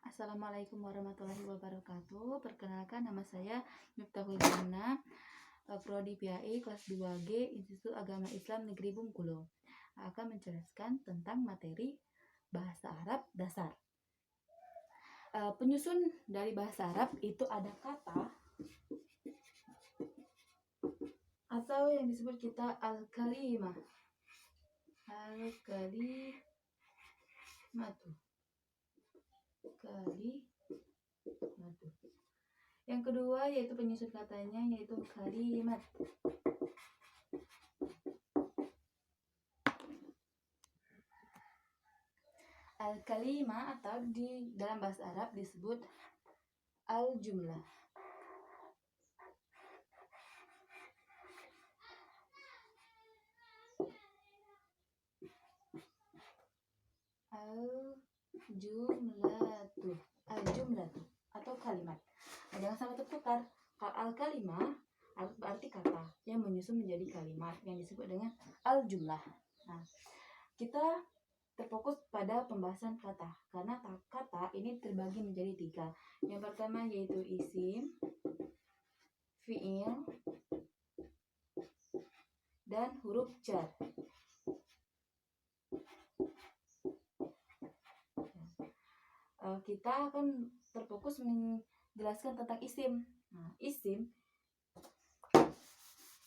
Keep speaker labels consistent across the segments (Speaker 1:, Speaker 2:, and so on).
Speaker 1: Assalamualaikum warahmatullahi wabarakatuh. Perkenalkan, nama saya Miftahul Jannah, Prodi PAI kelas 2G Institut Agama Islam Negeri Bengkulu. Akan menjelaskan tentang materi bahasa Arab dasar. Penyusun dari bahasa Arab itu ada kata atau yang disebut kita al-kalimah. Yang kedua yaitu penyusun katanya, yaitu kalimat. Al-kalimah atau di dalam bahasa Arab disebut al-jumlah. Al-jumlatu atau kalimat. Jangan sampai tertukar. Al-kalimah berarti kata yang menyusun menjadi kalimat yang disebut dengan al-jumlah. Nah, kita terfokus pada pembahasan kata karena kata ini terbagi menjadi 3. Yang pertama yaitu isim, fi'il, dan huruf jar. Kita akan terfokus menjelaskan tentang isim. Nah, isim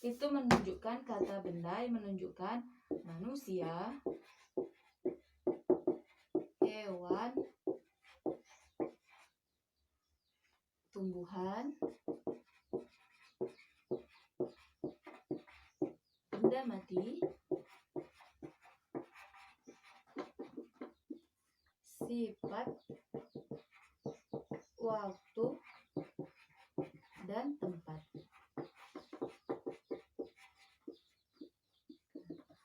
Speaker 1: itu menunjukkan kata benda yang menunjukkan manusia, hewan, tumbuhan, benda mati, sifat, waktu, dan tempat.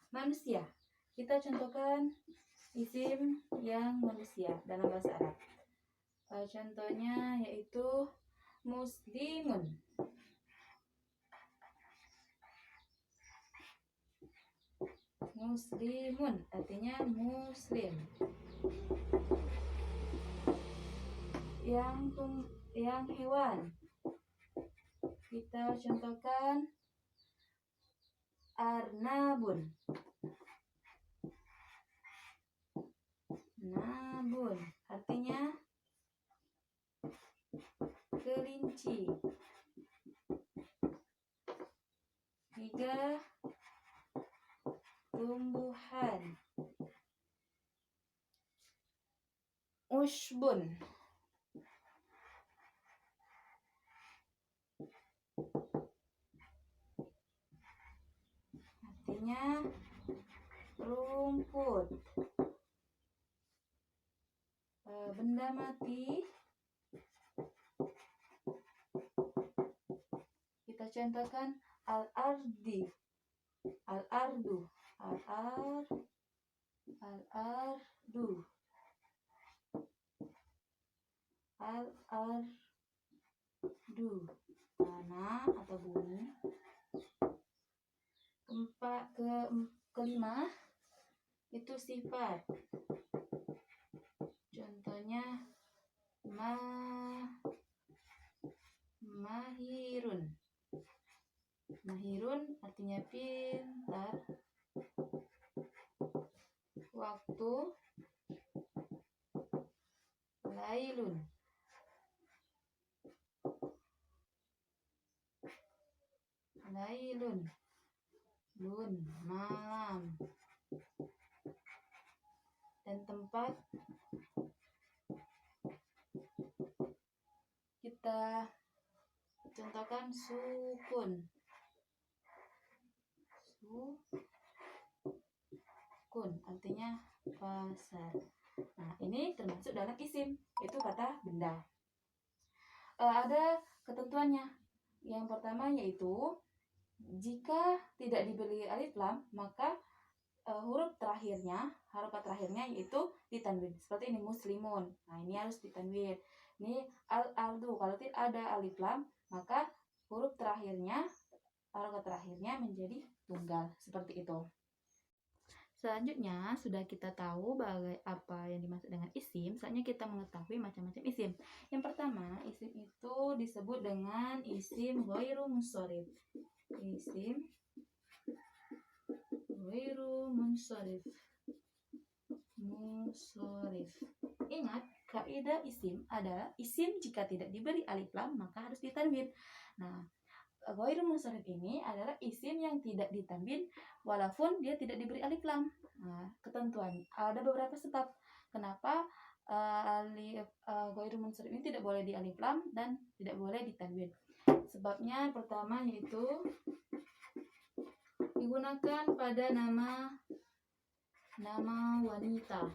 Speaker 1: Manusia, kita contohkan isim yang manusia dalam bahasa Arab. Contohnya yaitu muslimun. Muslimun artinya muslim. Yang hewan, kita contohkan arnabun. Nabun artinya kelinci. 3. Tumbuhan. Ushbun. Artinya rumput. Benda mati, kita contohkan al-ardi, al-ardu, al-ardu, al-ardu, tanah atau bumi. Kelima itu sifat. Contohnya mahirun. Mahirun artinya pintar. Waktu, lailun. Lailun, malam. Dan tempat, kita contohkan sukun. Sukun artinya pasar. Nah, ini termasuk dalam isim, itu kata benda. Ada ketentuannya. Yang pertama yaitu jika tidak diberi alif lam, maka harakat terakhirnya yaitu ditanwin. Seperti ini muslimun. Nah, ini harus ditanwin. Ini al-ardu, kalau tidak ada alif lam, maka harakat terakhirnya menjadi tunggal. Seperti itu. Selanjutnya, sudah kita tahu apa yang dimaksud dengan isim, saatnya kita mengetahui macam-macam isim. Yang pertama, isim itu disebut dengan isim ghairu munsharif. Isim ghairu munsharif. Ingat, kaidah isim adalah isim jika tidak diberi alif lam maka harus ditanwin. Nah, ghairu munsharif ini adalah isim yang tidak ditanwin walaupun dia tidak diberi alif lam. Nah, ketentuan ada beberapa sebab kenapa ghairu munsharif ini tidak boleh di alif lam dan tidak boleh ditanwin. Sebabnya pertama yaitu digunakan pada nama wanita.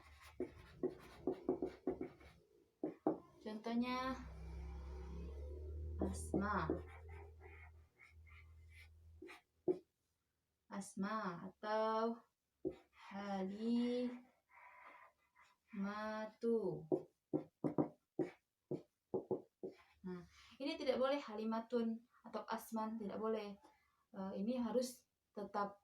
Speaker 1: Contohnya Asma atau Halimatu. Nah, ini tidak boleh Halimatun atau Asman, tidak boleh. Ini harus tetap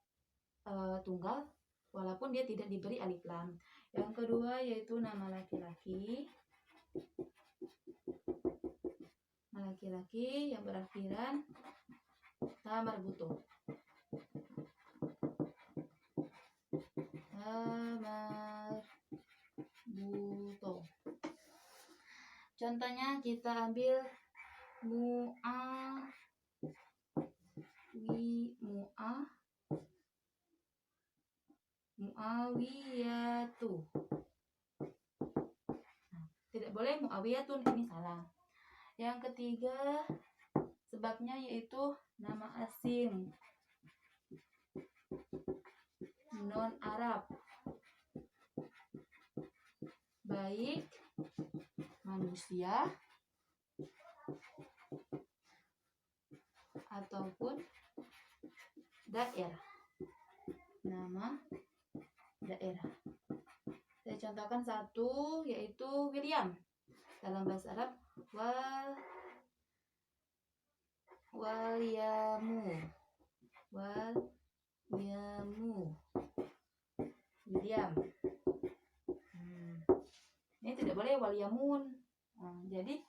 Speaker 1: tunggal walaupun dia tidak diberi alif lam. Yang kedua yaitu nama laki-laki. Laki-laki yang berakhiran ta marbuto. Contohnya kita ambil Muawiyatu. Nah, tidak boleh Muawiyatun, ini salah. Yang ketiga sebabnya yaitu nama asing non Arab, baik manusia ataupun daerah. Nama daerah. Saya contohkan satu yaitu William. Dalam bahasa Arab Walyamu. William. Ini tidak boleh Walyamun. Jadi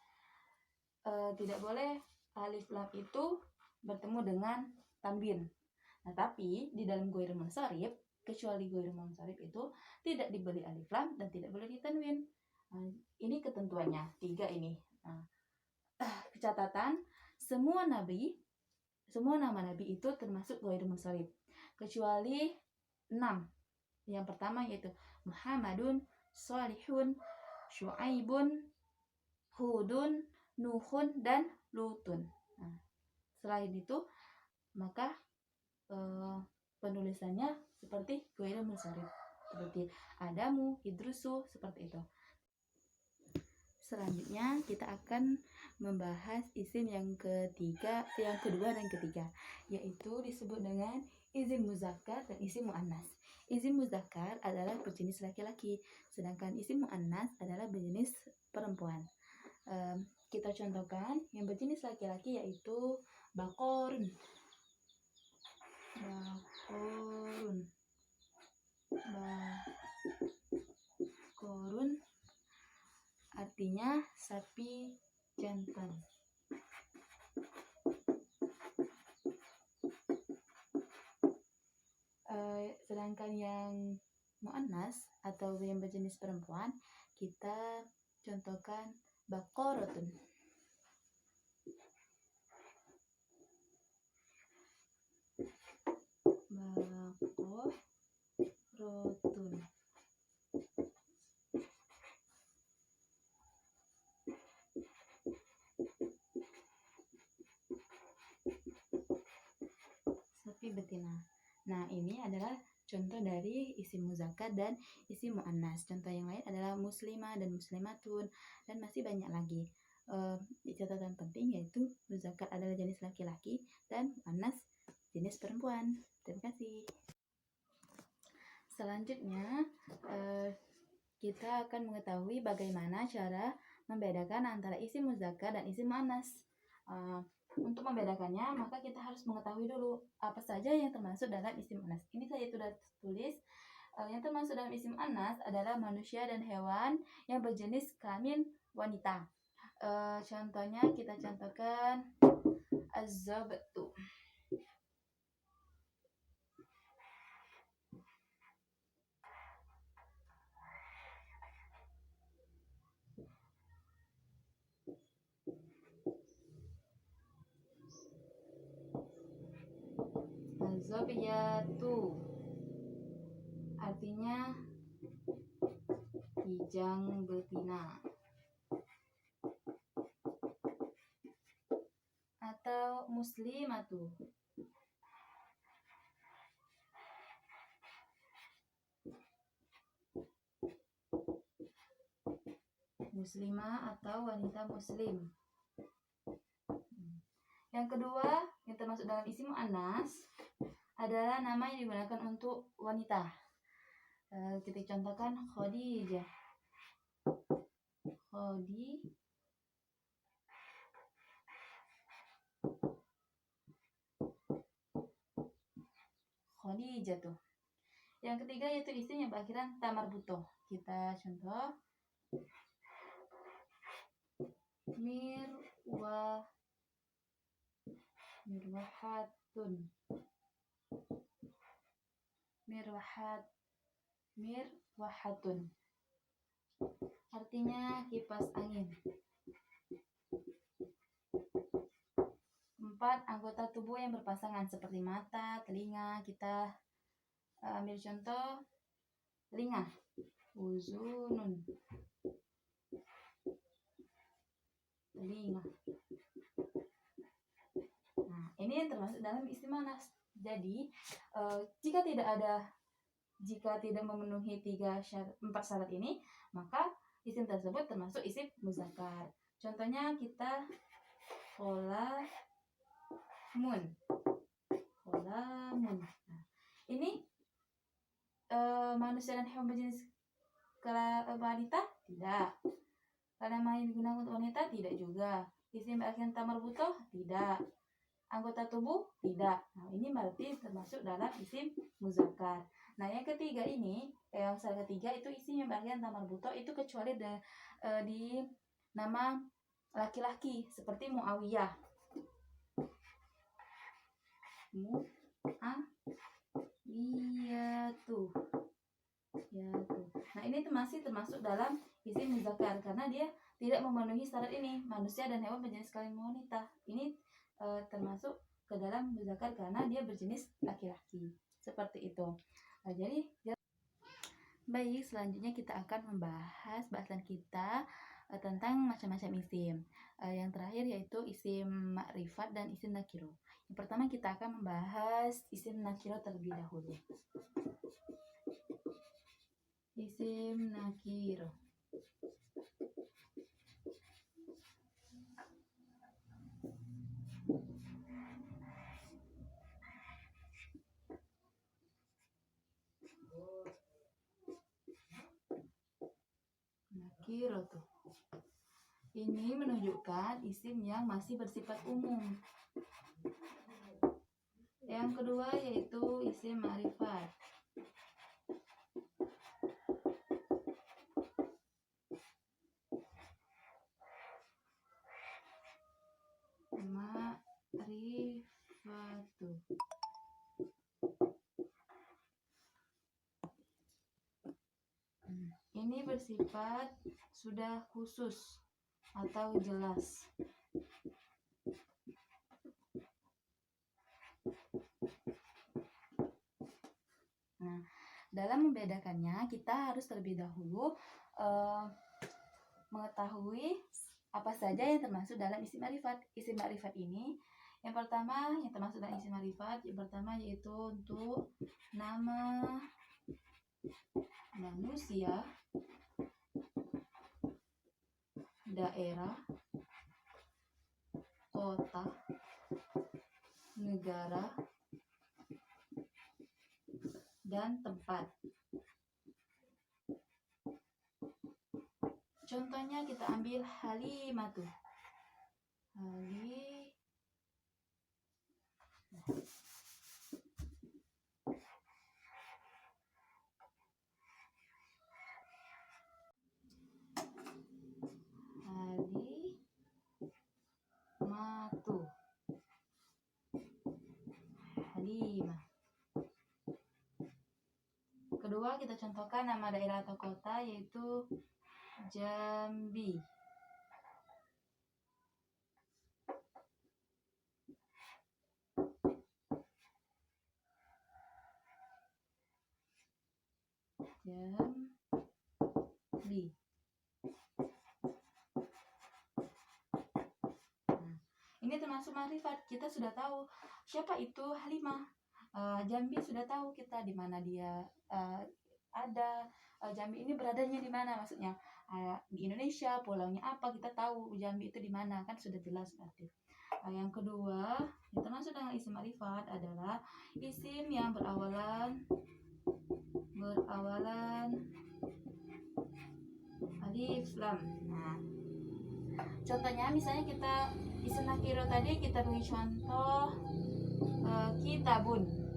Speaker 1: tidak boleh alif lam itu bertemu dengan tanwin. Nah, tapi di dalam ghairu munsharif, kecuali ghairu munsharif itu tidak diberi alif lam dan tidak boleh ditanwin. Ini ketentuannya 3 ini. Catatan, semua nama nabi itu termasuk ghairu munsharif kecuali 6. Yang pertama yaitu Muhammadun, Shalihun, Syu'aibun, Hudun, Nuhun, dan Lutun. Nah, selain itu maka penulisannya seperti ghairu munsharif, seperti Adamu, Idrusu, seperti itu. Selanjutnya kita akan membahas isim yang kedua dan ketiga, yaitu disebut dengan isim muzakkar dan isim muannas. Isim muzakkar adalah berjenis laki-laki, sedangkan isim muannas adalah berjenis perempuan. Kita contohkan yang berjenis laki-laki yaitu Bakorun. Artinya sapi jantan. Sedangkan yang muannas atau yang berjenis perempuan kita contohkan Baqaratun. Sapi betina. Nah, ini adalah contoh dari isim muzakkar dan isim muannas. Contoh yang lain adalah muslimah dan muslimatun, dan masih banyak lagi. Catatan penting yaitu muzakkar adalah jenis laki-laki dan muannas jenis perempuan. Terima kasih. Selanjutnya kita akan mengetahui bagaimana cara membedakan antara isim muzakkar dan isim muannas. Untuk membedakannya, maka kita harus mengetahui dulu apa saja yang termasuk dalam isim muannas. Ini saya sudah tulis Yang termasuk dalam isim anas adalah manusia dan hewan yang berjenis kelamin wanita. Contohnya kita contohkan az-zabtu. Az-zabiyatu artinya kijang betina. Atau muslimatu. Muslimah atau wanita muslim. Yang kedua, yang termasuk dalam isim anas adalah nama yang digunakan untuk wanita. Kita contohkan Khadijah. Khadijah tuh. Yang ketiga yaitu isim yang berakhiran ta marbutoh. Kita contoh mirwahatun. Mirwahatun artinya kipas angin. 4 anggota tubuh yang berpasangan seperti mata, telinga. Kita ambil contoh telinga, uzunun, telinga. Nah, ini yang termasuk dalam isim anas. Jadi jika tidak memenuhi 4 syarat ini, maka isim tersebut termasuk isim muzakkar. Contohnya kita kholamun. Nah, ini manusia dan hewan berjenis wanita? Tidak. Karena yang digunakan untuk wanita? Tidak juga. Isim berakhiran ta marbutoh? Tidak. Anggota tubuh? Tidak. Nah, ini berarti termasuk dalam isim muzakkar. Nah, yang ketiga ini, yang ketiga itu isim yang berakhiran ta marbutoh itu kecuali di nama laki-laki seperti Muawiyah. Muawiyatu. Ya tuh. Nah, ini masih termasuk dalam isim muzakkar karena dia tidak memenuhi syarat ini, manusia dan hewan berjenis kelamin wanita. Ini termasuk ke dalam muzakkar karena dia berjenis laki-laki. Seperti itu. Jadi baik, selanjutnya kita akan membahas bahasan kita tentang macam-macam isim. Yang terakhir yaitu isim ma'rifat dan isim nakiro. Yang pertama kita akan membahas isim nakiro terlebih dahulu. Isim nakiro. Nakiro tuh. Ini menunjukkan isim yang masih bersifat umum. Yang kedua yaitu isim ma'rifat. Ma'rifatu. Ini bersifat sudah khusus atau jelas. Nah, dalam membedakannya kita harus terlebih dahulu mengetahui apa saja yang termasuk dalam isim ma'rifat. Isim ma'rifat ini yang pertama yang termasuk dalam isim ma'rifat, yang pertama yaitu untuk nama manusia, daerah, kota, negara, dan tempat. Contohnya kita ambil Halimatu. kita contohkan nama daerah atau kota yaitu Jambi. Jambi. Ini termasuk makrifat. Kita sudah tahu siapa itu Halimah. Jambi sudah tahu kita di mana dia ada. Jambi ini beradanya di mana, maksudnya di Indonesia, pulaunya apa, kita tahu Jambi itu di mana, kan sudah jelas berarti. Yang kedua, yang termasuk dengan isim makrifat adalah isim yang berawalan alif lam. Nah, contohnya misalnya kita isim nakiro tadi kita beri contoh kitabun.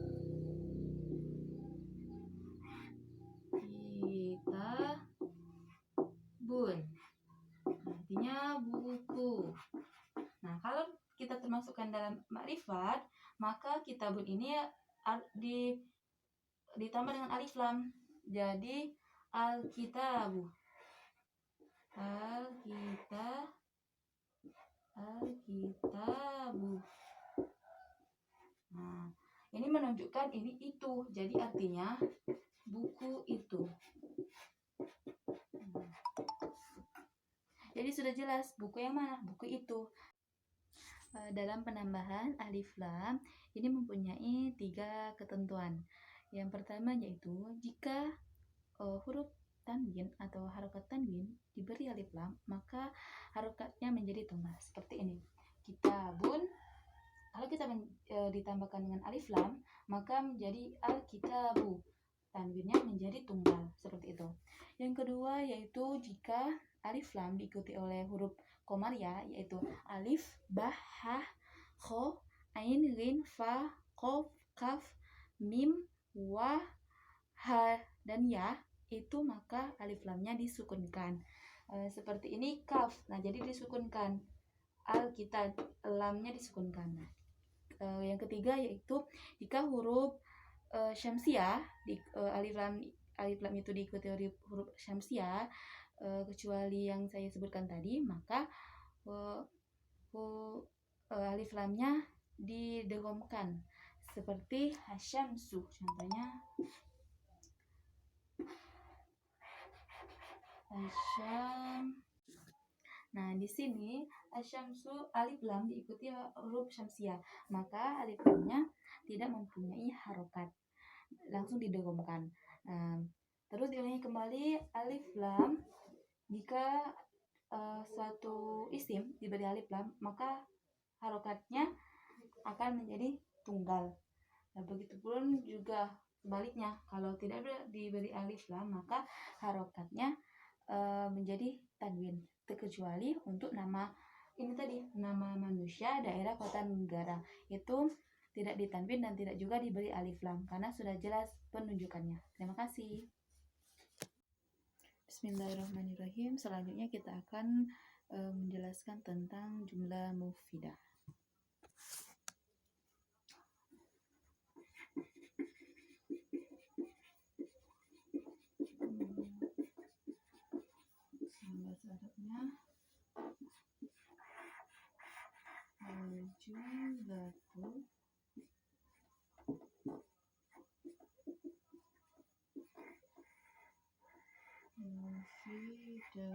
Speaker 1: Artinya buku. Nah, kalau kita termasukkan dalam makrifat, maka kitabun ini ditambah dengan alif lam. Jadi alkitabu. Nah, ini menunjukkan ini itu. Jadi artinya buku itu. Jadi sudah jelas buku yang mana? Buku itu. Dalam penambahan alif lam ini mempunyai 3 ketentuan. Yang pertama yaitu jika huruf tanwin atau harokat tanwin diberi alif lam, maka harokatnya menjadi tunggal seperti ini. Kitabun, kalau kita ditambahkan dengan alif lam, maka menjadi al-kitabu. Tanwinnya menjadi tunggal seperti itu. Yang kedua yaitu jika alif lam diikuti oleh huruf komaria, yaitu alif, ba, ha, kho, ain, rin, fa, qof, kaf, mim, wa, ha, dan ya, itu maka alif lamnya disukunkan. Seperti ini kaf, nah jadi disukunkan. Al-kitab, lamnya disukunkan. Yang ketiga yaitu jika huruf syamsiah alif lam itu diikuti oleh huruf syamsiah, kecuali yang saya sebutkan tadi, maka alif lamnya didegomkan seperti hasyamsu. Contohnya hasyam. Nah, di sini asyamsu alif lam diikuti huruf syamsiah, maka alif lamnya tidak mempunyai harokat, langsung didegomkan. Terus diulangi kembali alif lam, jika suatu isim diberi alif lam, maka harokatnya akan menjadi tunggal. Nah, begitupun juga sebaliknya, kalau tidak diberi alif lam, maka harokatnya menjadi tanwin, terkecuali untuk nama ini tadi, nama manusia, daerah, kota, negara, itu tidak ditanwin dan tidak juga diberi alif lam karena sudah jelas penunjukannya. Terima kasih. Bismillahirrahmanirrahim. Selanjutnya kita akan menjelaskan tentang jumlah mufidah. Bahasa Arabnya al-jumlatu mufidatu,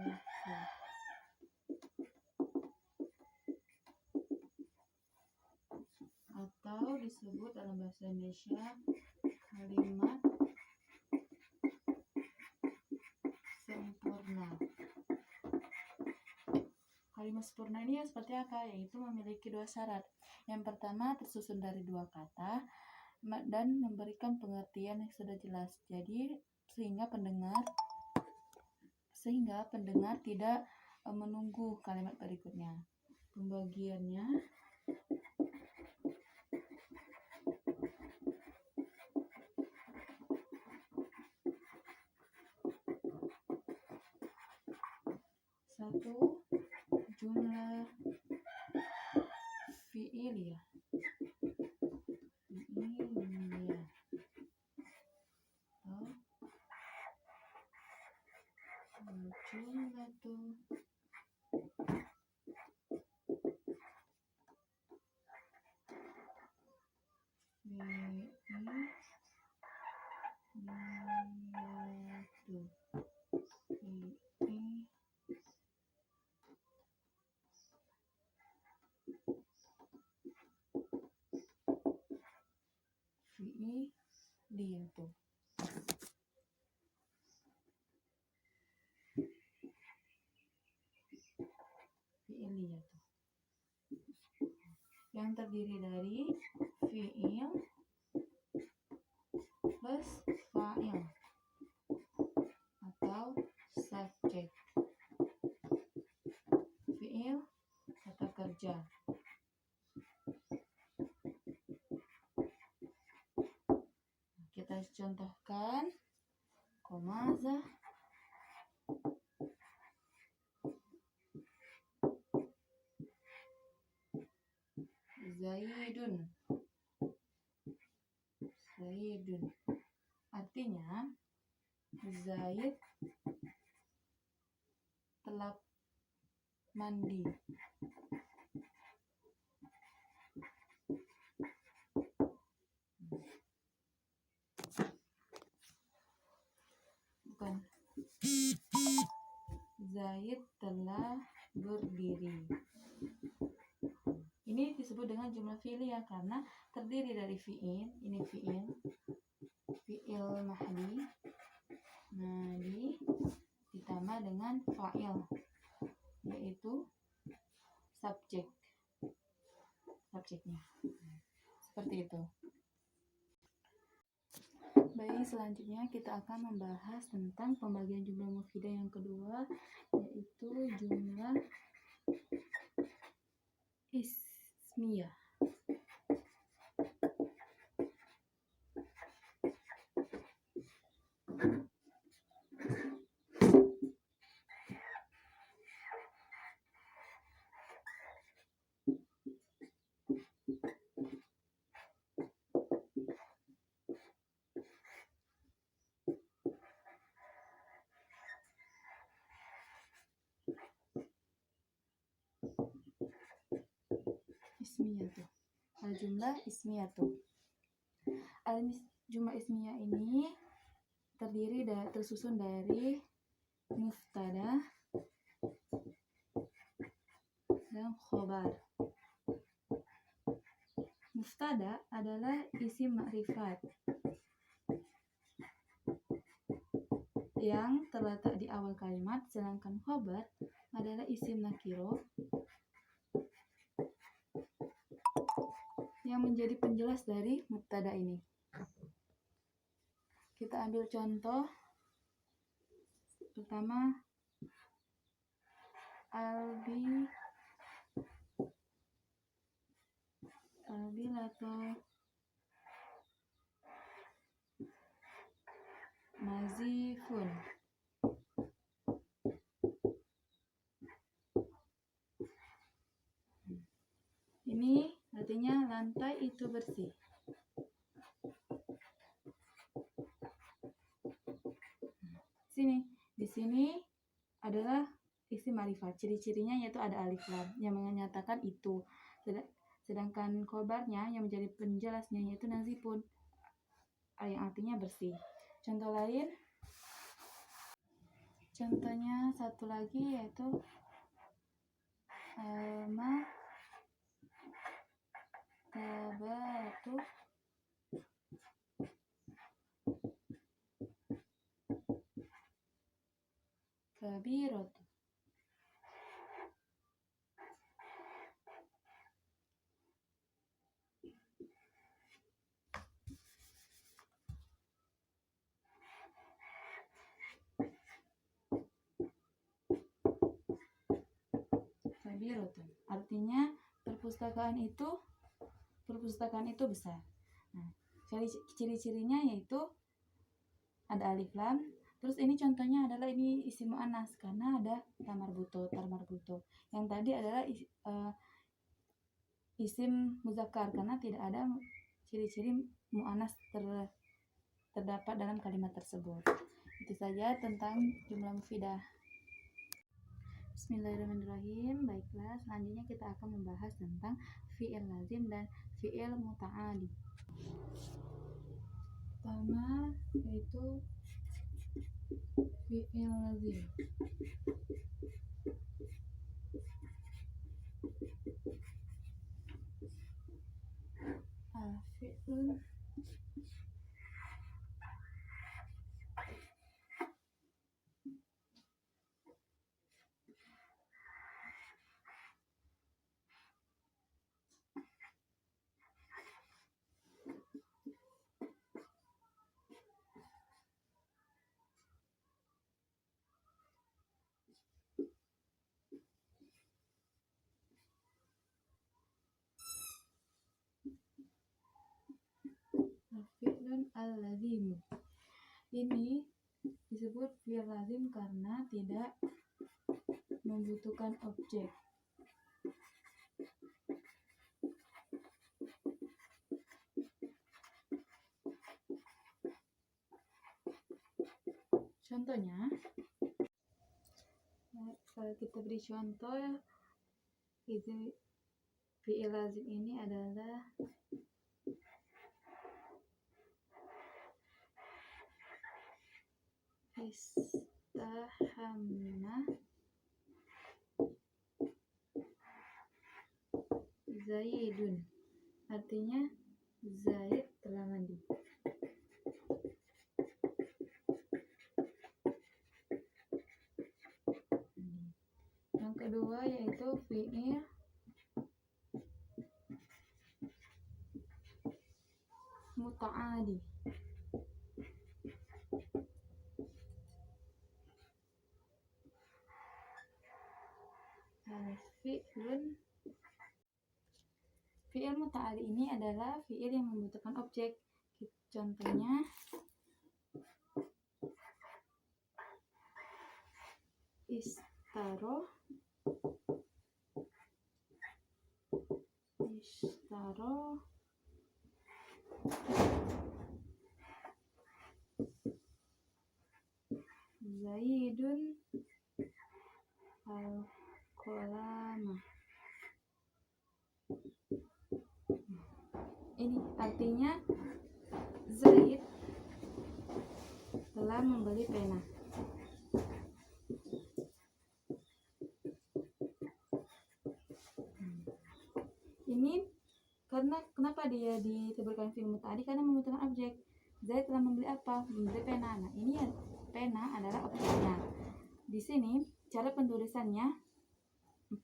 Speaker 1: atau disebut dalam bahasa Indonesia kalimat sempurna. Kalimat sempurna ini seperti apa? Yaitu memiliki 2 syarat. Yang pertama tersusun dari 2 kata dan memberikan pengertian yang sudah jelas. Jadi sehingga pendengar tidak menunggu kalimat berikutnya. Pembagiannya satu, jumlah fi'iliyah. Al-jumlatu fi'iliyatu. Fi'iliyatu yang terdiri dari fi'il plus fa'il atau subjek. Fi'il kata kerja. Kita contohkan komaza Zaidun. Zaidun artinya Zaid telah mandi. Bukan. Zaid telah berdiri. Ini disebut dengan jumlah fi'liyah karena terdiri dari fi'il, ini fi'il mahdi, ditambah dengan fa'il, yaitu subjeknya. Seperti itu. Baik, selanjutnya kita akan membahas tentang pembagian jumlah mufidah yang kedua, yaitu jumlah ismiyah. Ismiyatu. Al-jumlah ismiyatu. Al-jumlah ismiyah ini tersusun dari mubtada dan khobar. Mubtada adalah isim ma'rifat yang terletak di awal kalimat, sedangkan khobar adalah isim nakiro yang menjadi penjelas dari mubtada ini. Kita ambil contoh pertama, albilato nazifun. Ini artinya lantai itu bersih. Di sini adalah isim ma'rifat. Ciri-cirinya yaitu ada alif lam yang menyatakan itu. Sedangkan khobarnya yang menjadi penjelasnya yaitu nazifun, yang artinya bersih. Contohnya satu lagi yaitu tabatu kabiratu. Kabiratu artinya perpustakaan itu besar. Nah, ciri-cirinya yaitu ada alif lam. Terus ini contohnya adalah ini isim mu'annas karena ada tamarbuto. Yang tadi adalah isim muzakkar karena tidak ada ciri-ciri mu'annas terdapat dalam kalimat tersebut. Itu saja tentang jumlah mufidah. Bismillahirrahmanirrahim. Baiklah, selanjutnya kita akan membahas tentang fi'il lazim dan fi'il muta'adi. Pertama yaitu fi'il lazim. Fi'lun fi'lun al-lazim. Ini disebut fi'il lazim karena tidak membutuhkan objek. Contohnya, kalau kita beri contoh, itu fi'il lazim ini adalah istahamma Zaidun. Artinya Zaid telah mandi. Yang kedua yaitu fi'il muta'adi. Fi'il muta'adi ini adalah fi'il yang membutuhkan objek. Contohnya istaro Zaidun al-qalama. Ini artinya Zaid telah membeli pena. Ini karena kenapa dia disebutkan fi'il muta'adi? Karena membutuhkan objek. Zaid telah membeli apa? Membeli pena. Nah, ini ya, pena adalah objeknya. Di sini cara penulisannya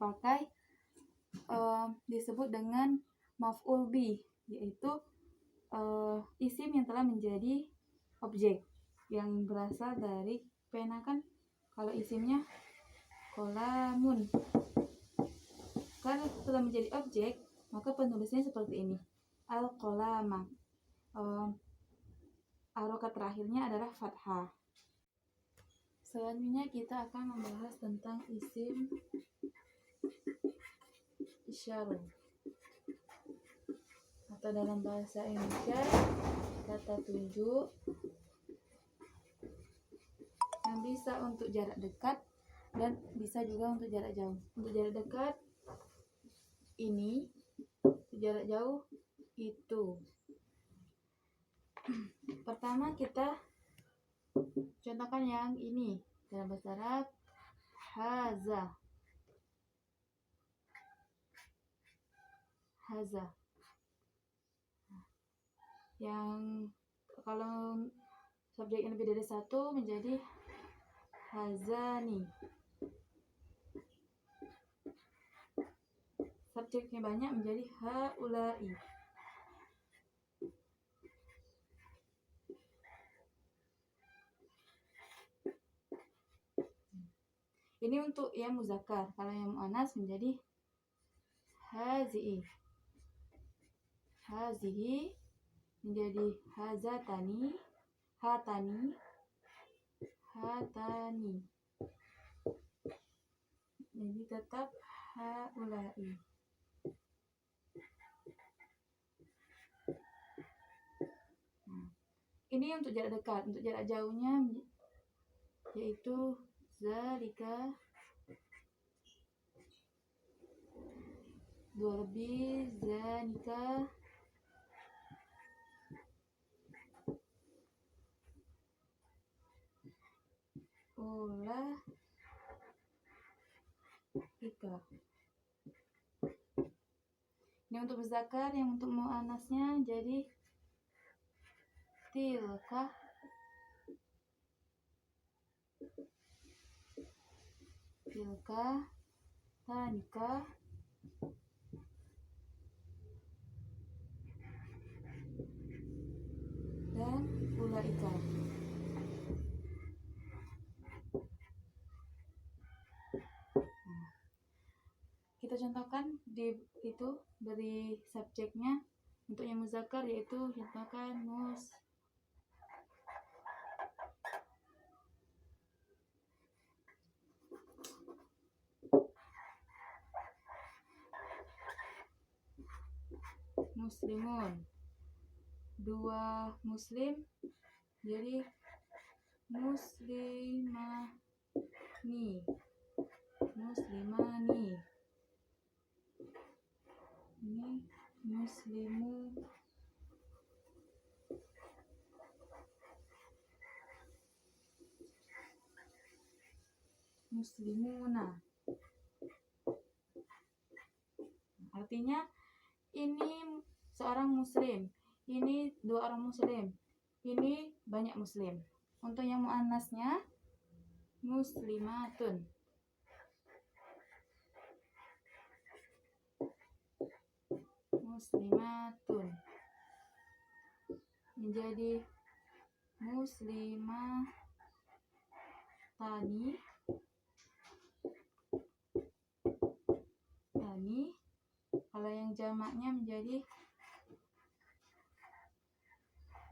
Speaker 1: pakai disebut dengan maf'ul bih, yaitu isim yang telah menjadi objek yang berasal dari pena. Kan kalau isimnya qalamun, karena telah menjadi objek maka penulisannya seperti ini, al-qalama. Harokat terakhirnya adalah fathah. Selanjutnya kita akan membahas tentang isim isyarah, atau dalam bahasa Indonesia kata tunjuk, yang bisa untuk jarak dekat dan bisa juga untuk jarak jauh. Untuk jarak dekat ini, jarak jauh itu. Pertama kita contohkan yang ini dalam bahasa Arab, haza. Yang kalau subjeknya lebih dari satu menjadi hazani. Subjeknya banyak menjadi haulai. Ini untuk yang muzakkar. Kalau yang muannas menjadi hazihi. Hazihi menjadi hazatani, hatani, hatani. Jadi tetap haulai. Ini untuk jarak dekat. Untuk jarak jauhnya yaitu zalika, 2 lebih zanika, ula ika. Ini untuk muzakkar, yang untuk muannasnya jadi tilka, tanika, dan ulaika. Kita contohkan di itu, beri subjeknya. Untuk yang muzakkar yaitu contohkan muslimun, 2 muslim jadi muslimani, ini muslimuna. Artinya ini seorang muslim, ini 2 orang muslim, ini banyak muslim. Untuk yang muannasnya muslimatun, menjadi muslimatani, kalau yang jamaknya menjadi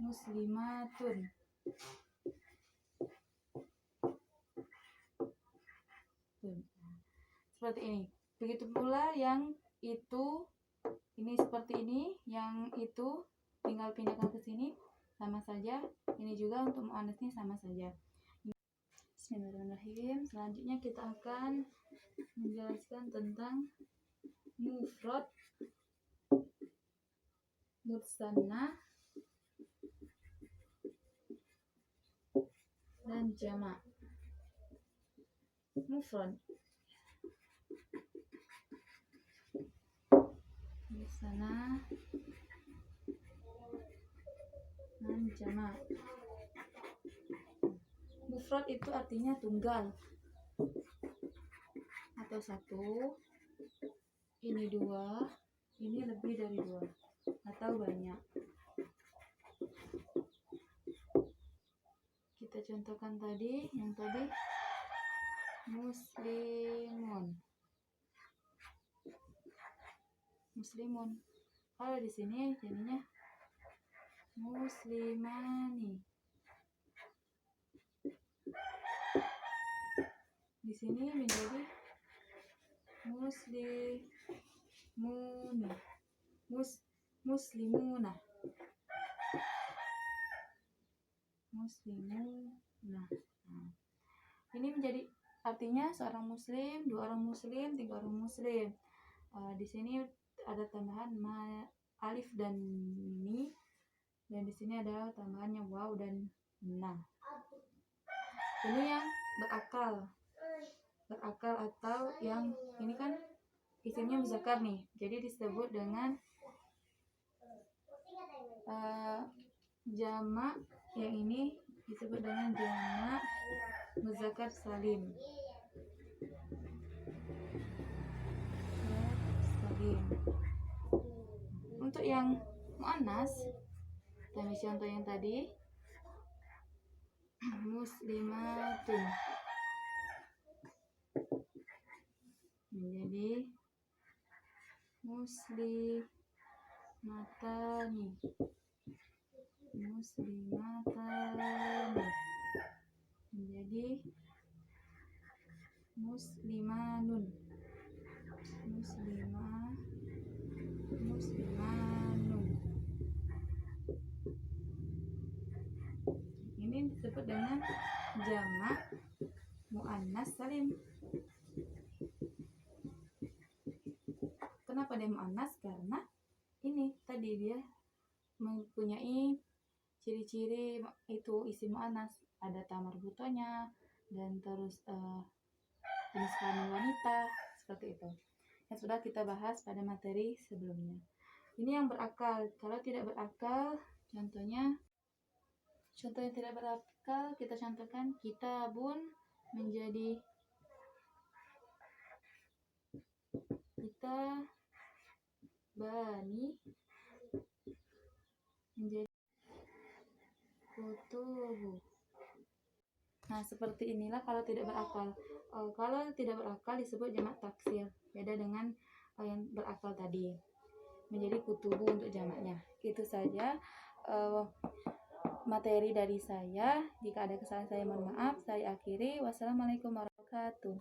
Speaker 1: muslimatun. Seperti ini. Begitu pula yang itu, ini seperti ini, yang itu tinggal pindahkan ke sini, sama saja. Ini juga untuk muannasnya sama saja. Bismillahirrahmanirrahim. Selanjutnya kita akan menjelaskan tentang mufrad, mutsanna, dan jamak. Mufrad, mutsanna, dan jamak. Mufrad itu artinya tunggal atau satu, ini 2, ini lebih dari 2 atau banyak. Kita contohkan tadi, yang tadi muslimun. Kalau di sini jadinya muslimani. Di sini menjadi muslimuna. Nah, ini menjadi artinya seorang muslim, 2 orang muslim, 3 orang muslim. Di sini ada tambahan alif dan mi, dan di sini ada tambahannya waw dan na. Ini yang berakal atau yang ini kan isimnya muzakkar nih, jadi disebut dengan jamak. Yang ini disebut dengan jamak muzakkar salim. Untuk yang muannas, kita ambil contoh yang tadi, muslimatun menjadi muslimatani, menjadi muslimanun, ini disebut dengan jamak muannas salim. Kenapa dia muannas? Karena ini tadi dia mempunyai ciri-ciri itu isim muannas, ada ta marbutonya dan terus jenis kelamin wanita seperti itu. Yang sudah kita bahas pada materi sebelumnya. Ini yang berakal. Kalau tidak berakal, contohnya tidak berakal kita contohkan kitabun menjadi kita bani menjadi kutubu. Nah, seperti inilah kalau tidak berakal. Kalau tidak berakal disebut jamak taksir. Beda dengan yang berakal tadi. Menjadi kutubu untuk jamaknya. Itu saja materi dari saya. Jika ada kesalahan saya mohon maaf. Saya akhiri. Wassalamualaikum warahmatullahi wabarakatuh.